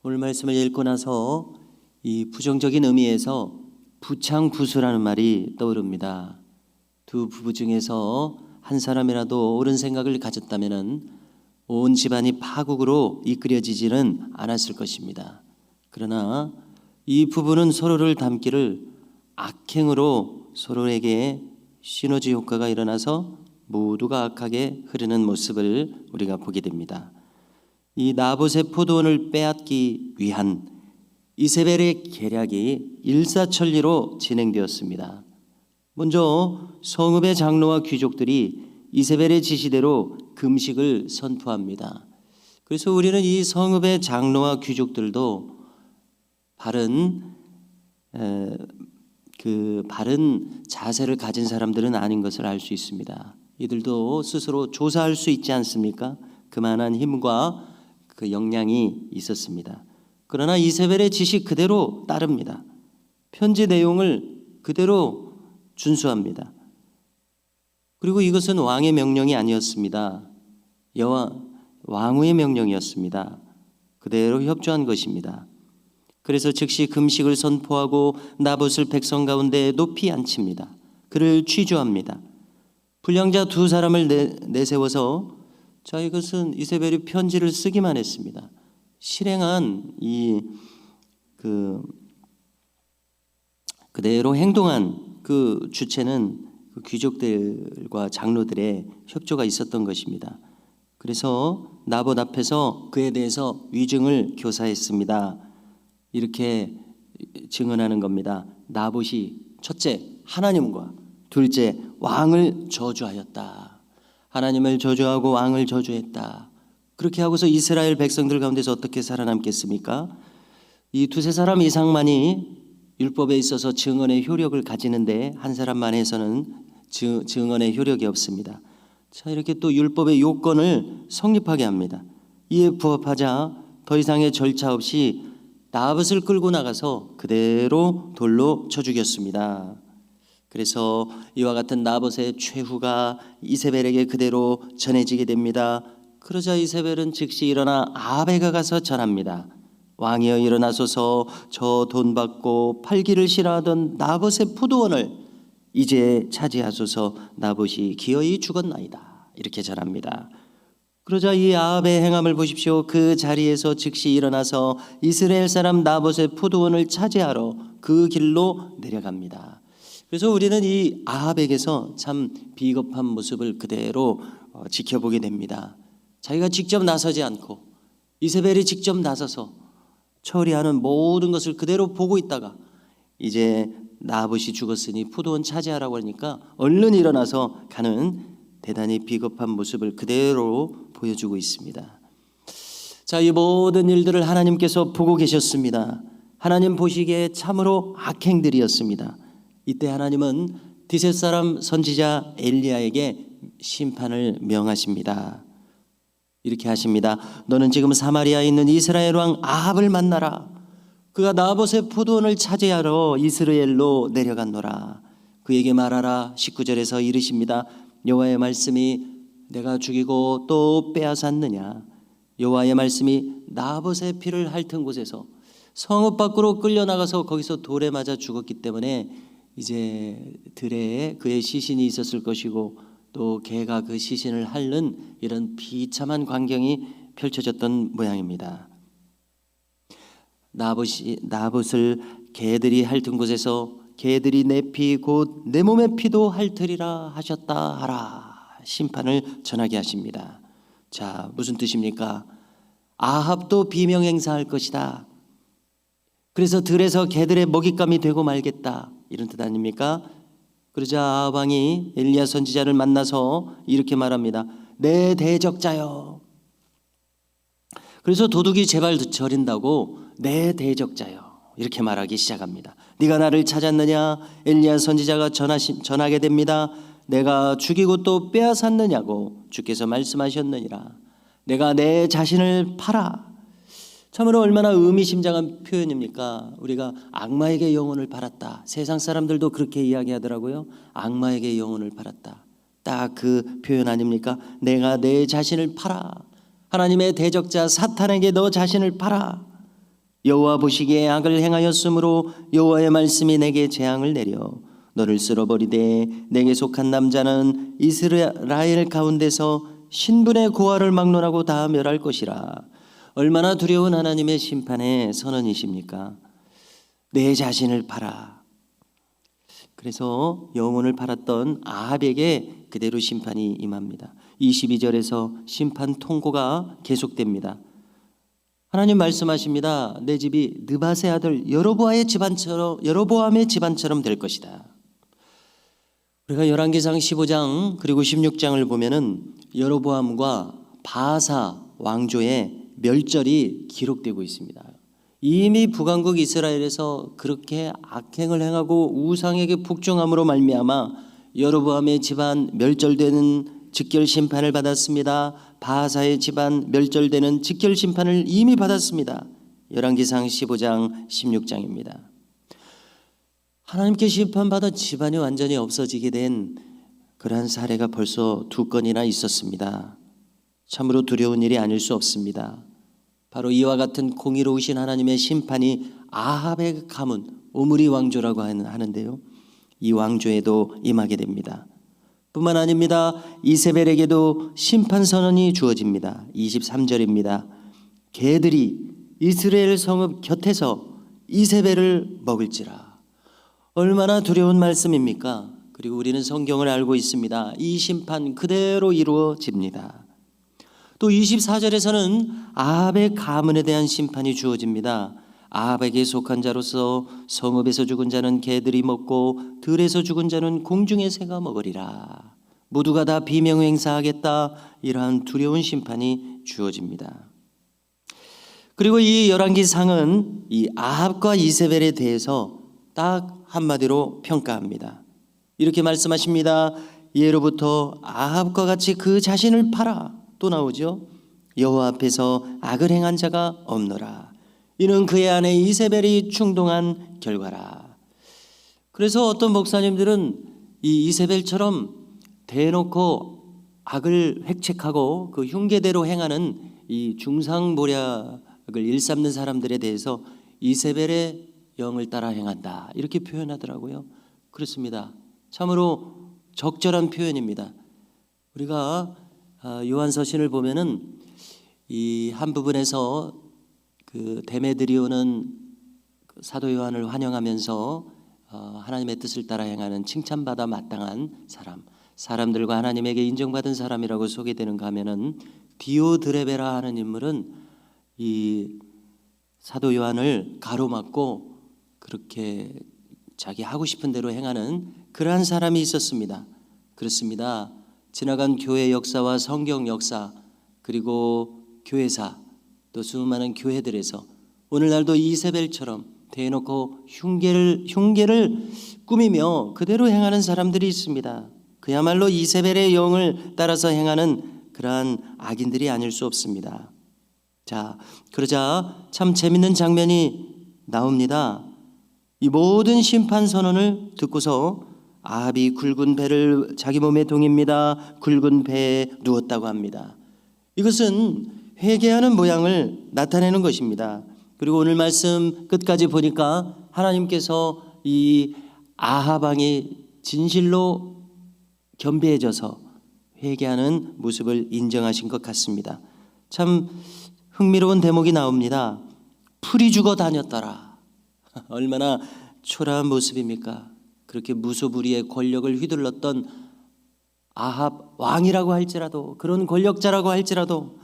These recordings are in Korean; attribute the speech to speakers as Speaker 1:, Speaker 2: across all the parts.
Speaker 1: 오늘 말씀을 읽고 나서 이 부정적인 의미에서 부창부수라는 말이 떠오릅니다. 두 부부 중에서 한 사람이라도 옳은 생각을 가졌다면 온 집안이 파국으로 이끌어지지는 않았을 것입니다. 그러나 이 부부는 서로를 닮기를 악행으로 서로에게 시너지 효과가 일어나서 모두가 악하게 흐르는 모습을 우리가 보게 됩니다. 이 나봇의 포도원을 빼앗기 위한 이세벨의 계략이 일사천리로 진행되었습니다. 먼저 성읍의 장로와 귀족들이 이세벨의 지시대로 금식을 선포합니다. 그래서 우리는 이 성읍의 장로와 귀족들도 바른 자세를 가진 사람들은 아닌 것을 알 수 있습니다. 이들도 스스로 조사할 수 있지 않습니까? 그만한 힘과 그 역량이 있었습니다. 그러나 이세벨의 지시 그대로 따릅니다. 편지 내용을 그대로 준수합니다. 그리고 이것은 왕의 명령이 아니었습니다. 왕후의 명령이었습니다. 그대로 협조한 것입니다. 그래서 즉시 금식을 선포하고 나봇을 백성 가운데 높이 앉힙니다. 그를 취조합니다. 불량자 두 사람을 내세워서 자, 이것은 이세벨이 편지를 쓰기만 했습니다. 실행한 그대로 행동한 그 주체는 그 귀족들과 장로들의 협조가 있었던 것입니다. 그래서 나봇 앞에서 그에 대해서 위증을 교사했습니다. 이렇게 증언하는 겁니다. 나봇이 첫째 하나님과 둘째 왕을 저주하였다. 하나님을 저주하고 왕을 저주했다. 그렇게 하고서 이스라엘 백성들 가운데서 어떻게 살아남겠습니까? 이 두세 사람 이상만이 율법에 있어서 증언의 효력을 가지는데 한 사람만 해서는 증언의 효력이 없습니다. 자, 이렇게 또 율법의 요건을 성립하게 합니다. 이에 부합하자 더 이상의 절차 없이 나봇을 끌고 나가서 그대로 돌로 쳐 죽였습니다. 그래서 이와 같은 나봇의 최후가 이세벨에게 그대로 전해지게 됩니다. 그러자 이세벨은 즉시 일어나 아합에 가서 전합니다. 왕이여 일어나소서, 저 돈 받고 팔기를 싫어하던 나봇의 포도원을 이제 차지하소서. 나봇이 기어이 죽었나이다. 이렇게 전합니다. 그러자 이 아합의 행함을 보십시오. 그 자리에서 즉시 일어나서 이스라엘 사람 나봇의 포도원을 차지하러 그 길로 내려갑니다. 그래서 우리는 이 아합에게서 참 비겁한 모습을 그대로 지켜보게 됩니다. 자기가 직접 나서지 않고 이세벨이 직접 나서서 처리하는 모든 것을 그대로 보고 있다가 이제 나봇이 죽었으니 포도원 차지하라고 하니까 얼른 일어나서 가는 대단히 비겁한 모습을 그대로 보여주고 있습니다. 자, 이 모든 일들을 하나님께서 보고 계셨습니다. 하나님 보시기에 참으로 악행들이었습니다. 이때 하나님은 디셋 사람 선지자 엘리야에게 심판을 명하십니다. 이렇게 하십니다. 너는 지금 사마리아에 있는 이스라엘 왕 아합을 만나라. 그가 나봇의 포도원을 차지하러 이스라엘로 내려갔노라. 그에게 말하라. 19절에서 이르십니다. 여호와의 말씀이 내가 죽이고 또 빼앗았느냐. 여호와의 말씀이 나봇의 피를 핥은 곳에서 성읍 밖으로 끌려나가서 거기서 돌에 맞아 죽었기 때문에 이제 들에 그의 시신이 있었을 것이고 또 개가 그 시신을 핥는 이런 비참한 광경이 펼쳐졌던 모양입니다. 나봇을 개들이 핥은 곳에서 개들이 내 피 곧 내 몸의 피도 핥으리라 하셨다 하라. 심판을 전하게 하십니다. 자, 무슨 뜻입니까? 아합도 비명행사할 것이다. 그래서 들에서 개들의 먹잇감이 되고 말겠다. 이런 뜻 아닙니까? 그러자 아합 왕이 엘리야 선지자를 만나서 이렇게 말합니다. 내 대적자여. 그래서 도둑이 제발 저린다고 내 대적자여 이렇게 말하기 시작합니다. 네가 나를 찾았느냐? 엘리야 선지자가 전하게 됩니다. 내가 죽이고 또 빼앗았느냐고 주께서 말씀하셨느니라. 내가 내 자신을 팔아. 참으로 얼마나 의미심장한 표현입니까? 우리가 악마에게 영혼을 팔았다. 세상 사람들도 그렇게 이야기하더라고요. 악마에게 영혼을 팔았다. 딱 그 표현 아닙니까? 내가 내 자신을 팔아. 하나님의 대적자 사탄에게 너 자신을 팔아. 여호와 보시기에 악을 행하였으므로 여호와의 말씀이 내게 재앙을 내려 너를 쓸어버리되 내게 속한 남자는 이스라엘 가운데서 신분의 고아를 막론하고 다 멸할 것이라. 얼마나 두려운 하나님의 심판의 선언이십니까? 내 자신을 팔아. 그래서 영혼을 팔았던 아합에게 그대로 심판이 임합니다. 22절에서 심판 통고가 계속됩니다. 하나님 말씀하십니다. 내 집이 느밧의 아들 여로보암의 집안처럼 될 것이다. 우리가 열왕기상 15장 그리고 16장을 보면은 여로보암과 바사 왕조의 멸절이 기록되고 있습니다. 이미 북왕국 이스라엘에서 그렇게 악행을 행하고 우상에게 복종함으로 말미암아 여로보암의 집안 멸절되는 즉결 심판을 받았습니다. 바사의 집안 멸절되는 즉결 심판을 이미 받았습니다. 열왕기상 15장 16장입니다. 하나님께 심판받아 집안이 완전히 없어지게 된 그러한 사례가 벌써 2건이나 있었습니다. 참으로 두려운 일이 아닐 수 없습니다. 바로 이와 같은 공의로우신 하나님의 심판이 아합의 가문 오므리 왕조라고 하는데요, 이 왕조에도 임하게 됩니다. 뿐만 아닙니다. 이세벨에게도 심판 선언이 주어집니다. 23절입니다. 개들이 이스라엘 성읍 곁에서 이세벨을 먹을지라. 얼마나 두려운 말씀입니까? 그리고 우리는 성경을 알고 있습니다. 이 심판 그대로 이루어집니다. 또 24절에서는 아합의 가문에 대한 심판이 주어집니다. 아합에게 속한 자로서 성읍에서 죽은 자는 개들이 먹고 들에서 죽은 자는 공중의 새가 먹으리라. 모두가 다 비명행사하겠다. 이러한 두려운 심판이 주어집니다. 그리고 이 열왕기상은 이 아합과 이세벨에 대해서 딱 한마디로 평가합니다. 이렇게 말씀하십니다. 예로부터 아합과 같이 그 자신을 팔아. 또 나오죠. 여호와 앞에서 악을 행한 자가 없노라. 이는 그의 아내 이세벨이 충동한 결과라. 그래서 어떤 목사님들은 이 이세벨처럼 대놓고 악을 획책하고 그 흉계대로 행하는 이 중상모략을 일삼는 사람들에 대해서 이세벨의 영을 따라 행한다, 이렇게 표현하더라고요. 그렇습니다. 참으로 적절한 표현입니다. 우리가 요한서신을 보면은 이 한 부분에서 그 데메드리오는 사도 요한을 환영하면서 하나님의 뜻을 따라 행하는 칭찬받아 마땅한 사람들과 하나님에게 인정받은 사람이라고 소개되는가 하면은 디오드레베라 하는 인물은 이 사도 요한을 가로막고 그렇게 자기 하고 싶은 대로 행하는 그러한 사람이 있었습니다. 그렇습니다. 지나간 교회 역사와 성경 역사 그리고 교회사 또 수많은 교회들에서 오늘날도 이세벨처럼 대놓고 흉계를 꾸미며 그대로 행하는 사람들이 있습니다. 그야말로 이세벨의 영을 따라서 행하는 그러한 악인들이 아닐 수 없습니다. 자, 그러자 참 재밌는 장면이 나옵니다. 이 모든 심판 선언을 듣고서 아합이 굵은 배를 자기 몸에 동입니다. 굵은 배에 누웠다고 합니다. 이것은 회개하는 모양을 나타내는 것입니다. 그리고 오늘 말씀 끝까지 보니까 하나님께서 이 아합 왕이 진실로 겸비해져서 회개하는 모습을 인정하신 것 같습니다. 참 흥미로운 대목이 나옵니다. 풀이 죽어 다녔더라. 얼마나 초라한 모습입니까? 그렇게 무소불위의 권력을 휘둘렀던 아합 왕이라고 할지라도, 그런 권력자라고 할지라도,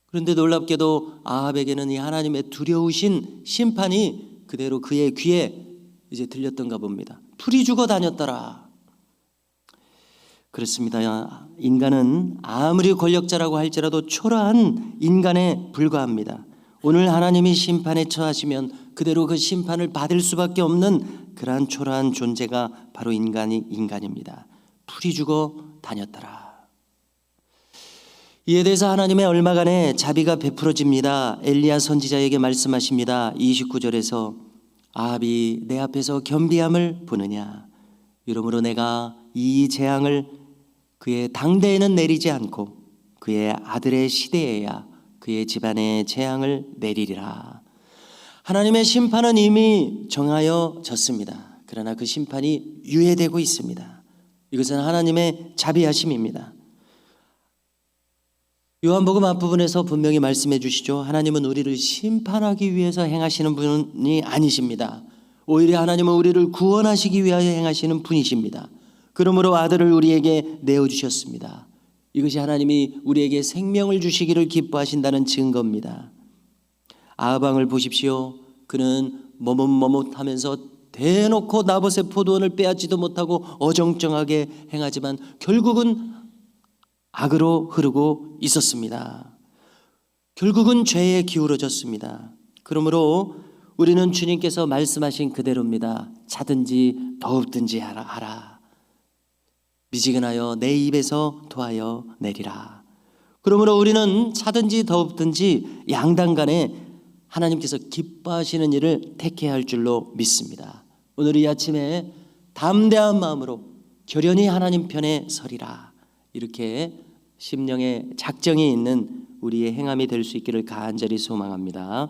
Speaker 1: 그런데 놀랍게도 아합에게는 이 하나님의 두려우신 심판이 그대로 그의 귀에 이제 들렸던가 봅니다. 풀이 죽어 다녔더라. 그렇습니다. 인간은 아무리 권력자라고 할지라도 초라한 인간에 불과합니다. 오늘 하나님이 심판에 처하시면 그대로 그 심판을 받을 수밖에 없는 그러한 초라한 존재가 바로 인간입니다. 풀이 죽어 다녔더라. 이에 대해서 하나님의 얼마간의 자비가 베풀어집니다. 엘리야 선지자에게 말씀하십니다. 29절에서 아합이 내 앞에서 겸비함을 보느냐, 이러므로 내가 이 재앙을 그의 당대에는 내리지 않고 그의 아들의 시대에야 그의 집안에 재앙을 내리리라. 하나님의 심판은 이미 정하여졌습니다. 그러나 그 심판이 유예되고 있습니다. 이것은 하나님의 자비하심입니다. 요한복음 앞부분에서 분명히 말씀해 주시죠. 하나님은 우리를 심판하기 위해서 행하시는 분이 아니십니다. 오히려 하나님은 우리를 구원하시기 위하여 행하시는 분이십니다. 그러므로 아들을 우리에게 내어주셨습니다. 이것이 하나님이 우리에게 생명을 주시기를 기뻐하신다는 증거입니다. 아방을 보십시오. 그는 머뭇머뭇하면서 대놓고 나봇의 포도원을 빼앗지도 못하고 어정쩡하게 행하지만 결국은 악으로 흐르고 있었습니다. 결국은 죄에 기울어졌습니다. 그러므로 우리는 주님께서 말씀하신 그대로입니다. 차든지 더웁든지 하라. 미지근하여 내 입에서 토하여 내리라. 그러므로 우리는 차든지 더웁든지 양당간에 하나님께서 기뻐하시는 일을 택해야 할 줄로 믿습니다. 오늘 이 아침에 담대한 마음으로 결연히 하나님 편에 서리라. 이렇게 심령에 작정이 있는 우리의 행함이 될 수 있기를 간절히 소망합니다.